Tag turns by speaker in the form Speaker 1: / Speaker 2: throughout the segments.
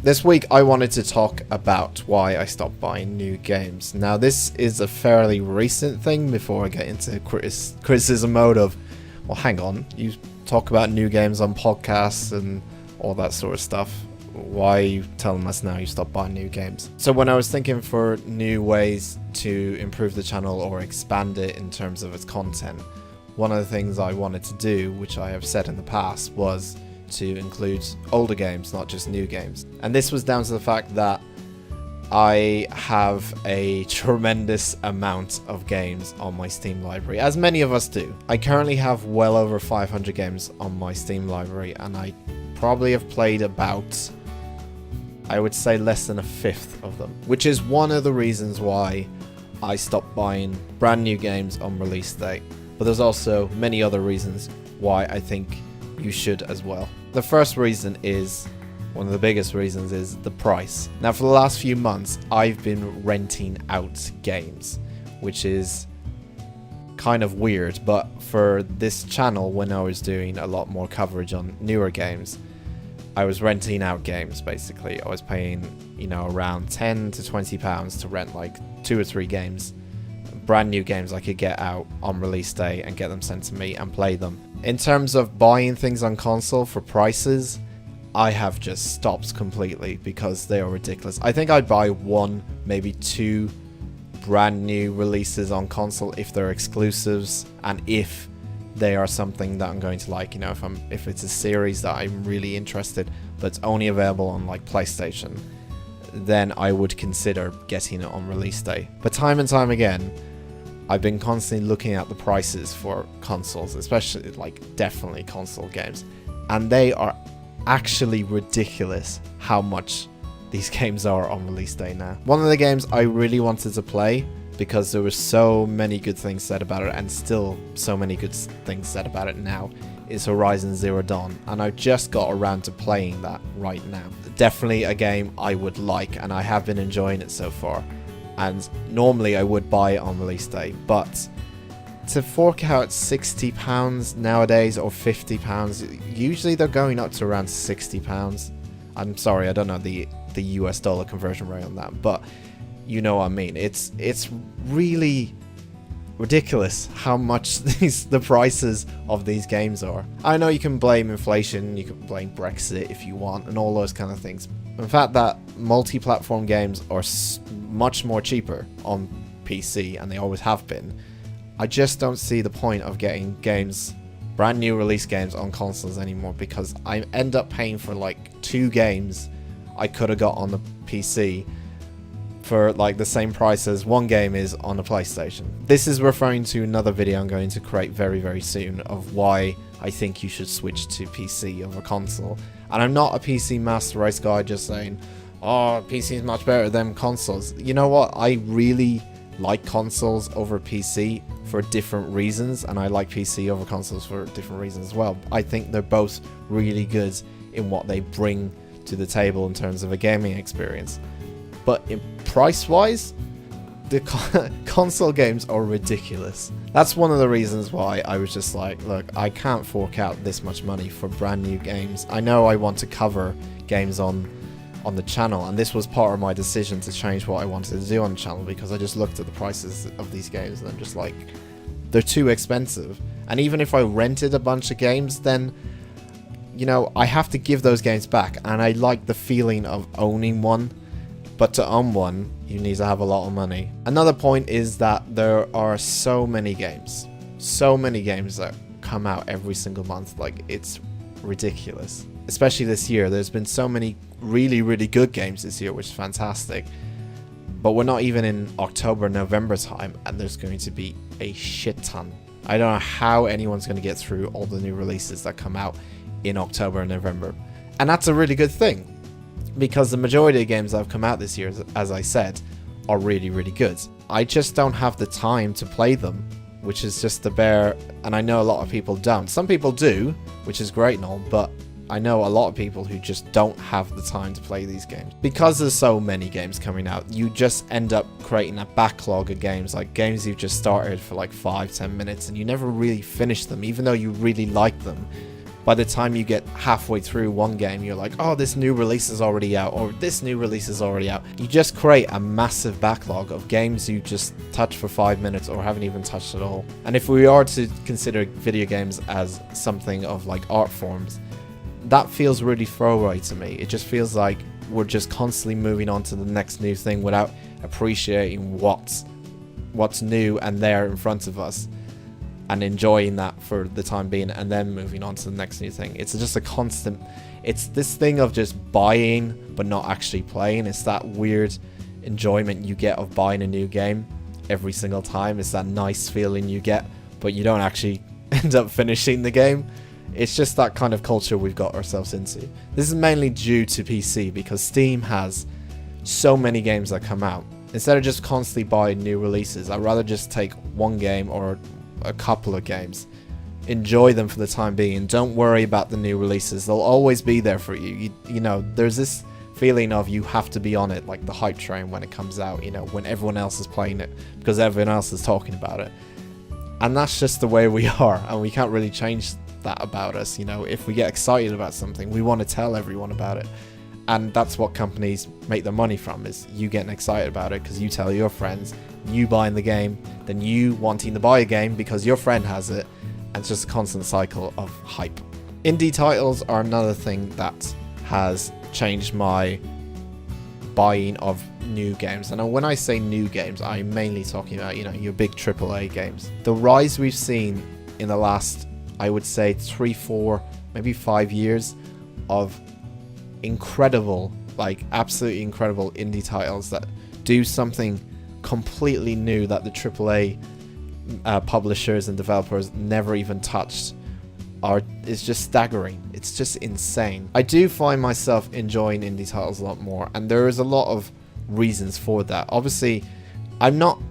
Speaker 1: This week I wanted to talk about why I stopped buying new games. Now this is a fairly recent thing before I get into criticism mode of, well hang on, you talk about new games on podcasts and all that sort of stuff. Why are you telling us now you stopped buying new games? So when I was thinking for new ways to improve the channel or expand it in terms of its content, one of the things I wanted to do, which I have said in the past, was to include older games, not just new games. And this was down to the fact that I have a tremendous amount of games on my Steam library, as many of us do. I currently have well over 500 games on my Steam library, and I probably have played about, I would say, less than a fifth of them, which is one of the reasons why I stopped buying brand new games on release date. But there's also many other reasons why I think you should as well. The first reason is, one of the biggest reasons, is the price. Now for the last few months I've been renting out games, which is kind of weird, but for this channel, when I was doing a lot more coverage on newer games, I was renting out games basically. I was paying, you know, around 10 to 20 pounds to rent like 2 or 3 games, brand new games I could get out on release day and get them sent to me and play them. In terms of buying things on console for prices, I have just stopped completely because they are ridiculous. I think I'd buy 1, maybe 2 brand new releases on console if they're exclusives and if they are something that I'm going to like, you know, if it's a series that I'm really interested but it's only available on like PlayStation, then I would consider getting it on release day. But time and time again, I've been constantly looking at the prices for consoles, especially like definitely console games, and they are actually ridiculous how much these games are on release day now. One of the games I really wanted to play because there were so many good things said about it, and still so many good things said about it now, is Horizon Zero Dawn, and I just got around to playing that right now. Definitely a game I would like, and I have been enjoying it so far, and normally I would buy it on release day, but to fork out £60 nowadays or £50, usually they're going up to around £60. I'm sorry, I don't know the US dollar conversion rate on that, but you know what I mean. It's really ridiculous how much the prices of these games are. I know you can blame inflation, you can blame Brexit if you want, and all those kind of things. In fact, that multi-platform games are much more cheaper on PC, and they always have been. I just don't see the point of getting games, brand new release games, on consoles anymore, because I end up paying for like 2 games I could have got on the PC for like the same price as 1 game is on a PlayStation. This is referring to another video I'm going to create very, very soon of why I think you should switch to PC over console. And I'm not a PC master race guy just saying, oh, PC is much better than consoles. You know what? I really like consoles over PC for different reasons, and I like PC over consoles for different reasons as well. I think they're both really good in what they bring to the table in terms of a gaming experience. But in price-wise, the console games are ridiculous. That's one of the reasons why I was just like, look, I can't fork out this much money for brand new games. I know I want to cover games on the channel, and this was part of my decision to change what I wanted to do on the channel, because I just looked at the prices of these games and I'm just like, they're too expensive. And even if I rented a bunch of games, then, you know, I have to give those games back, and I like the feeling of owning one. But to own one, you need to have a lot of money. Another point is that there are so many games that come out every single month. Like, it's ridiculous. Especially this year, there's been so many really, really good games this year, which is fantastic. But we're not even in October, November time, and there's going to be a shit ton. I don't know how anyone's going to get through all the new releases that come out in October and November. And that's a really good thing, because the majority of games that have come out this year, as I said, are really, really good. I just don't have the time to play them, which is just the bare, and I know a lot of people don't. Some people do, which is great and all, but I know a lot of people who just don't have the time to play these games. Because there's so many games coming out, you just end up creating a backlog of games, like games you've just started for like 5-10 minutes and you never really finish them, even though you really like them. by the time you get halfway through one game, you're like, oh, this new release is already out, or this new release is already out. You just create a massive backlog of games you just touch for 5 minutes or haven't even touched at all. And if we are to consider video games as something of like art forms, that feels really throwaway to me. It just feels like we're just constantly moving on to the next new thing without appreciating what's new and there in front of us, and enjoying that for the time being, and then moving on to the next new thing. It's just a constant, it's this thing of just buying but not actually playing. It's that weird enjoyment you get of buying a new game every single time. It's that nice feeling you get, but you don't actually end up finishing the game. It's just that kind of culture we've got ourselves into. This is mainly due to PC, because Steam has so many games that come out. Instead of just constantly buying new releases, I'd rather just take one game or a couple of games, enjoy them for the time being, and don't worry about the new releases. They'll always be there for you. You know, there's this feeling of you have to be on it, like the hype train when it comes out, you know, when everyone else is playing it, because everyone else is talking about it. And that's just the way we are, and we can't really change that about us. You know, if we get excited about something, we want to tell everyone about it. And that's what companies make their money from, is you getting excited about it because you tell your friends, you buying the game, then you wanting to buy a game because your friend has it, and it's just a constant cycle of hype. Indie titles are another thing that has changed my buying of new games. And when I say new games, I'm mainly talking about, you know, your big AAA games. The rise we've seen in the last, I would say 3, 4, maybe 5 years of incredible, like absolutely incredible indie titles that do something completely new that the AAA publishers and developers never even touched is just staggering. It's just insane. I do find myself enjoying indie titles a lot more, and there is a lot of reasons for that. Obviously,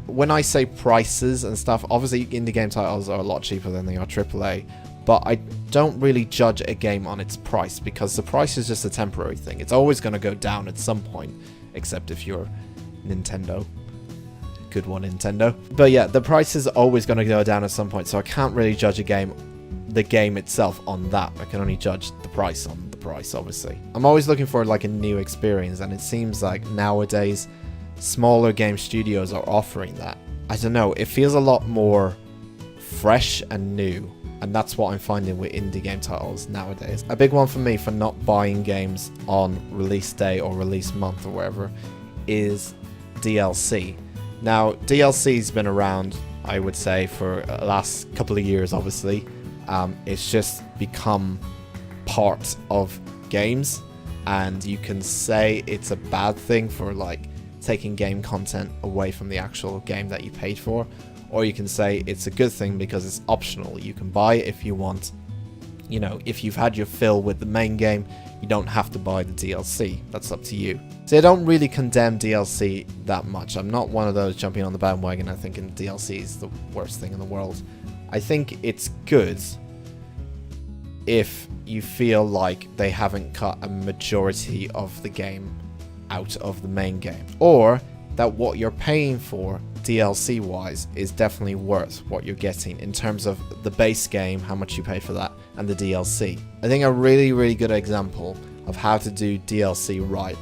Speaker 1: when I say prices and stuff, obviously indie game titles are a lot cheaper than they are AAA, but I don't really judge a game on its price, because the price is just a temporary thing. It's always going to go down at some point, except if you're Nintendo. Good one, Nintendo. But yeah, the price is always going to go down at some point, so I can't really judge the game itself on that. I can only judge the price on the price, obviously. I'm always looking for like a new experience, and it seems like nowadays smaller game studios are offering that. I don't know, it feels a lot more fresh and new. And that's what I'm finding with indie game titles nowadays. A big one for me for not buying games on release day or release month or whatever is DLC. Now, DLC's been around, I would say, for the last couple of years, obviously. It's just become part of games, and you can say it's a bad thing for like taking game content away from the actual game that you paid for. Or you can say it's a good thing because it's optional. You can buy it if you want. You know, if you've had your fill with the main game, you don't have to buy the DLC. That's up to you. So I don't really condemn DLC that much. I'm not one of those jumping on the bandwagon and thinking DLC is the worst thing in the world. I think it's good if you feel like they haven't cut a majority of the game out of the main game. Or that what you're paying for DLC wise is definitely worth what you're getting in terms of the base game, how much you pay for that, and the DLC. I think a really good example of how to do DLC right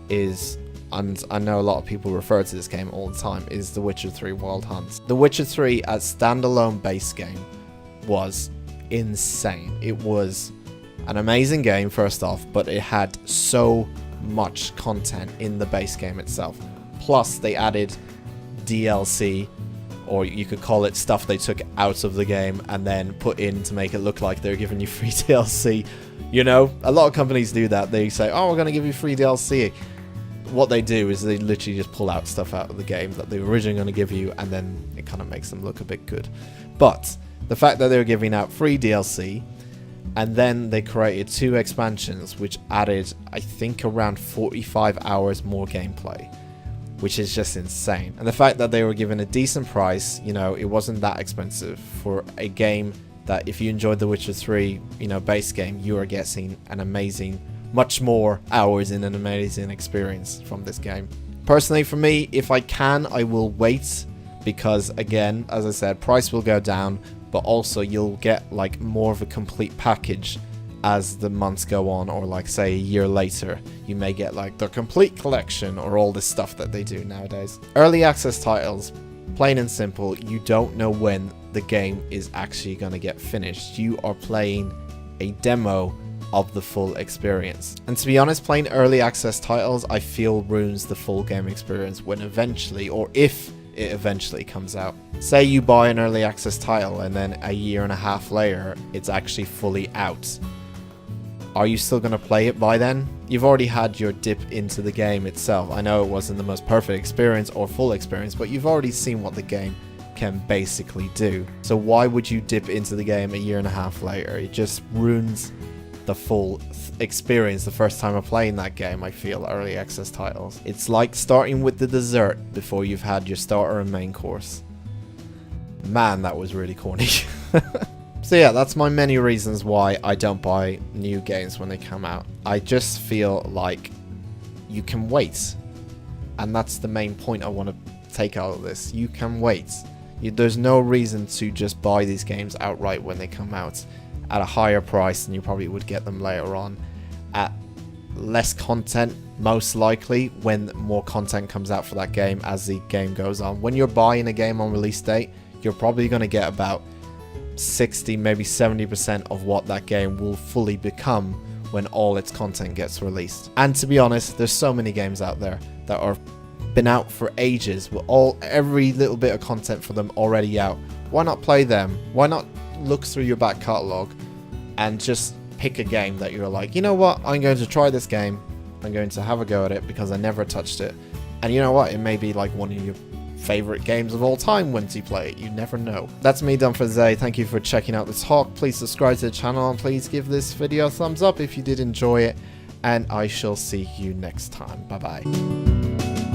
Speaker 1: is, and I know a lot of people refer to this game all the time, is The Witcher 3 Wild Hunt. The Witcher 3 as standalone base game was insane. It was an amazing game first off, but it had so much content in the base game itself. Plus they added DLC, or you could call it stuff they took out of the game and then put in to make it look like they're giving you free DLC. You know, a lot of companies do that. They say, oh, we're going to give you free DLC. What they do is they literally just pull out stuff out of the game that they were originally going to give you, and then it kind of makes them look a bit good. But the fact that they were giving out free DLC, and then they created 2 expansions which added, I think, around 45 hours more gameplay, which is just insane. And the fact that they were given a decent price, you know, it wasn't that expensive for a game that if you enjoyed The Witcher 3, you know, base game, you are getting an amazing, much more hours in an amazing experience from this game. Personally, for me, if I can, I will wait, because again, as I said, price will go down, but also you'll get like more of a complete package as the months go on, or like say a year later, you may get like the complete collection or all this stuff that they do nowadays. Early access titles, plain and simple, you don't know when the game is actually going to get finished. You are playing a demo of the full experience. And to be honest, playing early access titles, I feel ruins the full game experience when eventually, or if it eventually comes out. Say you buy an early access title and then a year and a half later, it's actually fully out. Are you still going to play it by then? You've already had your dip into the game itself. I know it wasn't the most perfect experience or full experience, but you've already seen what the game can basically do. So why would you dip into the game a year and a half later? It just ruins the full experience the first time of playing that game, I feel, early access titles. It's like starting with the dessert before you've had your starter and main course. Man, that was really corny. So yeah, that's my many reasons why I don't buy new games when they come out. I just feel like you can wait. And that's the main point I want to take out of this. You can wait. There's no reason to just buy these games outright when they come out at a higher price than you probably would get them later on, at less content most likely when more content comes out for that game as the game goes on. When you're buying a game on release date, you're probably going to get about 60, maybe 70% of what that game will fully become when all its content gets released. And to be honest, there's so many games out there that are been out for ages with every little bit of content for them already out. Why not play them? Why not look through your back catalogue and just pick a game that you're like, you know what, I'm going to try this game, I'm going to have a go at it because I never touched it, and you know what, it may be like one of your favorite games of all time once you play it. You never know. That's me done for today. Thank you for checking out this talk. Please subscribe to the channel and please give this video a thumbs up if you did enjoy it, and I shall see you next time. Bye bye.